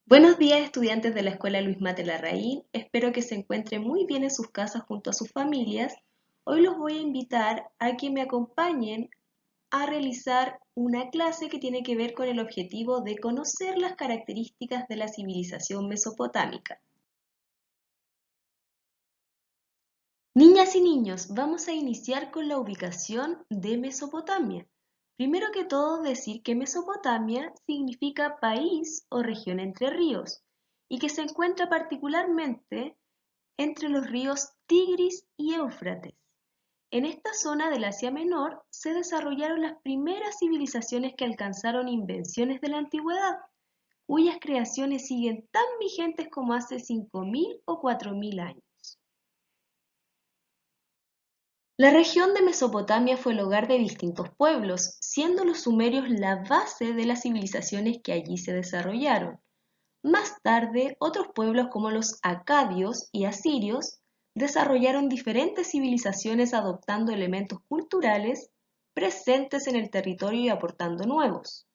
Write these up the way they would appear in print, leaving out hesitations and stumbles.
Buenos días, estudiantes de la Escuela Luis Mate Larraín. Espero que se encuentren muy bien en sus casas junto a sus familias. Hoy los voy a invitar a que me acompañen a realizar una clase que tiene que ver con el objetivo de conocer las características de la civilización mesopotámica. Niñas y niños, vamos a iniciar con la ubicación de Mesopotamia. Primero que todo, decir que Mesopotamia significa país o región entre ríos y que se encuentra particularmente entre los ríos Tigris y Éufrates. En esta zona del Asia Menor se desarrollaron las primeras civilizaciones que alcanzaron invenciones de la antigüedad, cuyas creaciones siguen tan vigentes como hace 5.000 o 4.000 años. La región de Mesopotamia fue el hogar de distintos pueblos, siendo los sumerios la base de las civilizaciones que allí se desarrollaron. Más tarde, otros pueblos como los acadios y asirios desarrollaron diferentes civilizaciones adoptando elementos culturales presentes en el territorio y aportando nuevos.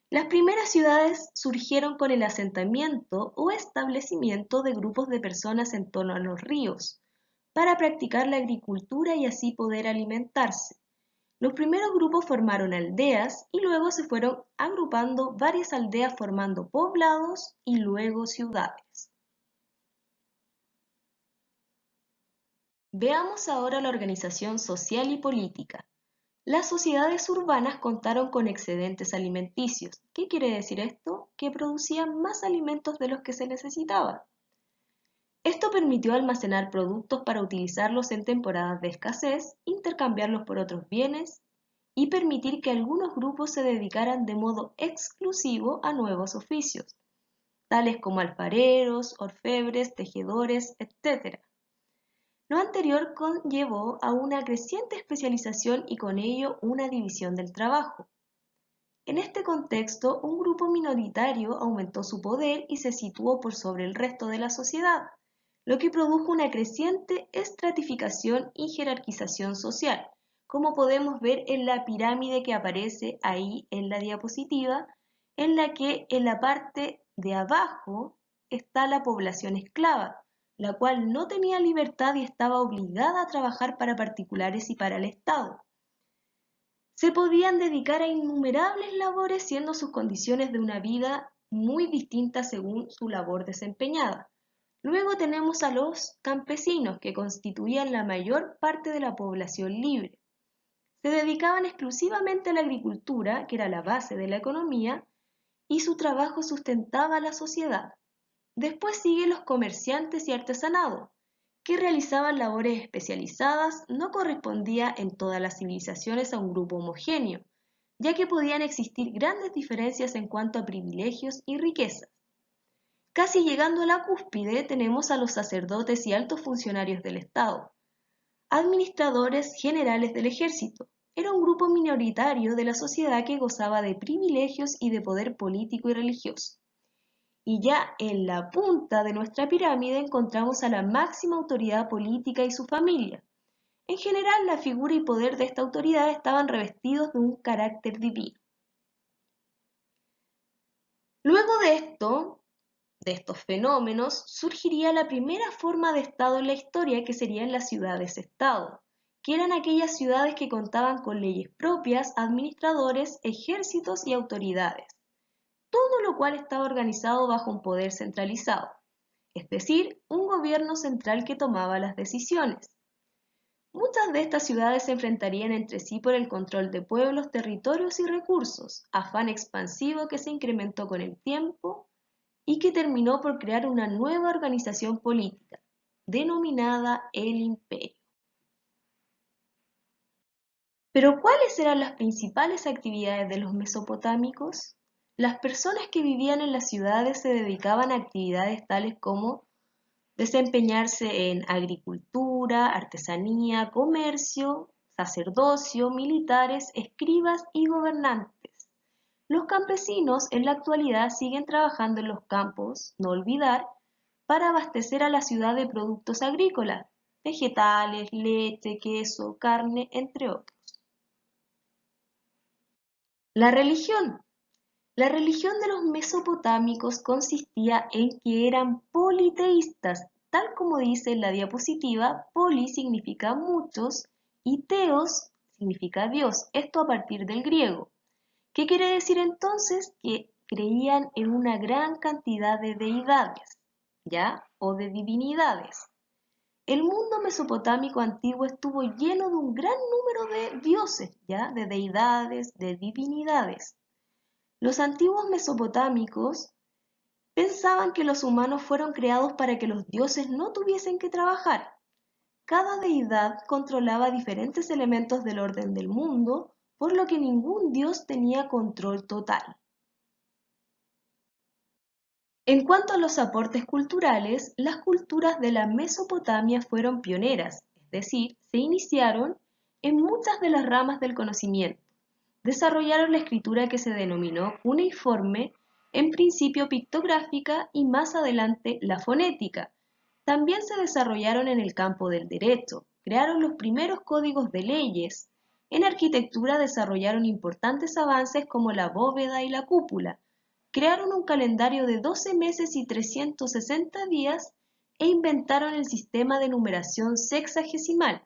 Las primeras ciudades surgieron con el asentamiento o establecimiento de grupos de personas en torno a los ríos, para practicar la agricultura y así poder alimentarse. Los primeros grupos formaron aldeas y luego se fueron agrupando varias aldeas formando poblados y luego ciudades. Veamos ahora la organización social y política. Las sociedades urbanas contaron con excedentes alimenticios. ¿Qué quiere decir esto? Que producían más alimentos de los que se necesitaban. Esto permitió almacenar productos para utilizarlos en temporadas de escasez, intercambiarlos por otros bienes y permitir que algunos grupos se dedicaran de modo exclusivo a nuevos oficios, tales como alfareros, orfebres, tejedores, etc. Lo anterior conllevó a una creciente especialización y con ello una división del trabajo. En este contexto, un grupo minoritario aumentó su poder y se situó por sobre el resto de la sociedad, lo que produjo una creciente estratificación y jerarquización social, como podemos ver en la pirámide que aparece ahí en la diapositiva, en la que en la parte de abajo está la población esclava, la cual no tenía libertad y estaba obligada a trabajar para particulares y para el Estado. Se podían dedicar a innumerables labores siendo sus condiciones de una vida muy distintas según su labor desempeñada. Luego tenemos a los campesinos, que constituían la mayor parte de la población libre. Se dedicaban exclusivamente a la agricultura, que era la base de la economía, y su trabajo sustentaba a la sociedad. Después siguen los comerciantes y artesanado, que realizaban labores especializadas. No correspondía en todas las civilizaciones a un grupo homogéneo, ya que podían existir grandes diferencias en cuanto a privilegios y riquezas. Casi llegando a la cúspide tenemos a los sacerdotes y altos funcionarios del Estado, administradores generales del ejército. Era un grupo minoritario de la sociedad que gozaba de privilegios y de poder político y religioso. Y ya en la punta de nuestra pirámide encontramos a la máxima autoridad política y su familia. En general, la figura y poder de esta autoridad estaban revestidos de un carácter divino. Luego de estos fenómenos, surgiría la primera forma de Estado en la historia, que serían las ciudades-estado, que eran aquellas ciudades que contaban con leyes propias, administradores, ejércitos y autoridades, todo lo cual estaba organizado bajo un poder centralizado, es decir, un gobierno central que tomaba las decisiones. Muchas de estas ciudades se enfrentarían entre sí por el control de pueblos, territorios y recursos, afán expansivo que se incrementó con el tiempo y que terminó por crear una nueva organización política, denominada el imperio. Pero ¿cuáles eran las principales actividades de los mesopotámicos? Las personas que vivían en las ciudades se dedicaban a actividades tales como desempeñarse en agricultura, artesanía, comercio, sacerdocio, militares, escribas y gobernantes. Los campesinos en la actualidad siguen trabajando en los campos, no olvidar, para abastecer a la ciudad de productos agrícolas, vegetales, leche, queso, carne, entre otros. La religión. La religión de los mesopotámicos consistía en que eran politeístas, tal como dice en la diapositiva. Poli significa muchos y teos significa Dios, esto a partir del griego. ¿Qué quiere decir entonces? Que creían en una gran cantidad de deidades, ¿ya? O de divinidades. El mundo mesopotámico antiguo estuvo lleno de un gran número de dioses, ¿ya? De deidades, de divinidades. Los antiguos mesopotámicos pensaban que los humanos fueron creados para que los dioses no tuviesen que trabajar. Cada deidad controlaba diferentes elementos del orden del mundo, por lo que ningún dios tenía control total. En cuanto a los aportes culturales, las culturas de la Mesopotamia fueron pioneras, es decir, se iniciaron en muchas de las ramas del conocimiento. Desarrollaron la escritura que se denominó cuneiforme, en principio pictográfica y más adelante la fonética. También se desarrollaron en el campo del derecho, crearon los primeros códigos de leyes. En arquitectura desarrollaron importantes avances como la bóveda y la cúpula. Crearon un calendario de 12 meses y 360 días e inventaron el sistema de numeración sexagesimal.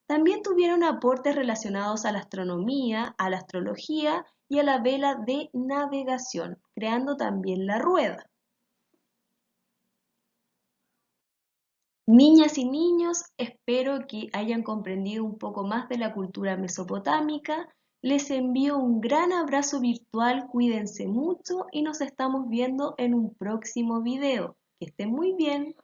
También tuvieron aportes relacionados a la astronomía, a la astrología y a la vela de navegación, creando también la rueda. Niñas y niños, espero que hayan comprendido un poco más de la cultura mesopotámica. Les envío un gran abrazo virtual, cuídense mucho y nos estamos viendo en un próximo video. Que estén muy bien.